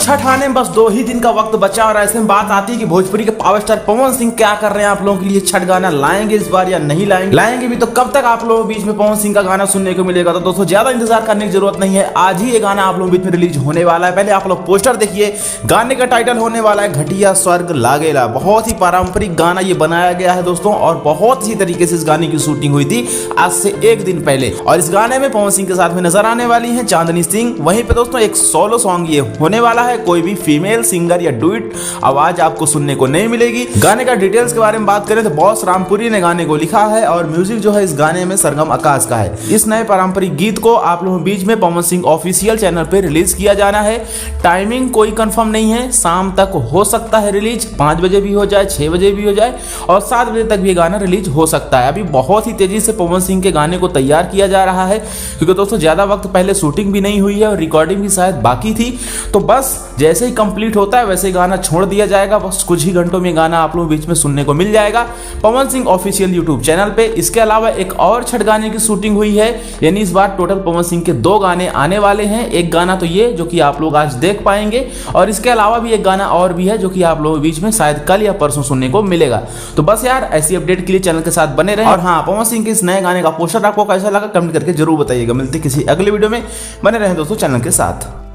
छठ आने में बस 2 ही दिन का वक्त बचा और ऐसे में बात आती है कि भोजपुरी के पावर स्टार पवन सिंह क्या कर रहे हैं, आप लोगों के लिए छठ गाना लाएंगे इस बार या नहीं लाएंगे भी तो कब तक आप लोगों के बीच में पवन सिंह का गाना सुनने को मिलेगा। तो दोस्तों ज्यादा इंतजार करने की जरूरत नहीं है, आज ही ये गाना आप लोगों के बीच में रिलीज होने वाला है। पहले आप लोग पोस्टर देखिए, गाने का टाइटल होने वाला है घटिया स्वर्ग लागेला। बहुत ही पारंपरिक गाना ये बनाया गया है दोस्तों, और बहुत ही तरीके से इस गाने की शूटिंग हुई थी आज से 1 दिन पहले। और इस गाने में पवन सिंह के साथ में नजर आने वाली है चांदनी सिंह। वहीं पे दोस्तों एक सोलो सॉन्ग ये होने वाला है, कोई भी फीमेल सिंगर या डुइट आवाज आपको सुनने को नहीं मिलेगी। गाने का डिटेल्स के बारे में बात करें तो बॉस रामपुरी ने गाने को लिखा है और म्यूजिक जो है इस गाने में सरगम आकाश का है। इस नए पारंपरिक गीत को आप लोगों के बीच में पवन सिंह ऑफिशियल चैनल पे रिलीज किया जाना है। टाइमिंग कोई कंफर्म नहीं है, शाम तक हो सकता है रिलीज, 5 बजे भी हो जाए, 6 बजे भी हो जाए और 7 बजे तक भी गाना रिलीज हो सकता है। अभी बहुत ही तेजी से पवन सिंह के गाने को तैयार किया जा रहा है, क्योंकि दोस्तों ज्यादा वक्त पहले शूटिंग भी नहीं हुई है और रिकॉर्डिंग भी शायद बाकी थी। तो बस जैसे ही कंप्लीट होता है वैसे ही गाना छोड़ दिया जाएगा। बस कुछ ही घंटों में गाना आप लोगों के बीच में सुनने को मिल जाएगा Pawan Singh official YouTube channel पे। इसके अलावा एक और छठ गाने की शूटिंग हुई है, यानी इस बार टोटल पवन सिंह के 2 गाने आने वाले हैं। एक गाना तो ये जो कि आप लोग आज देख पाएंगे, और इसके अलावा भी एक गाना और भी है जो कि आप लोगों के बीच में शायद कल या परसों सुनने को मिलेगा। तो बस यार ऐसी अपडेट के लिए चैनल के साथ बने रहें। और हाँ, पवन सिंह के इस नए गाने का पोस्टर आपको कैसा लगा कमेंट करके जरूर बताइएगा। मिलते किसी अगले वीडियो में, बने रहें दोस्तों चैनल के साथ।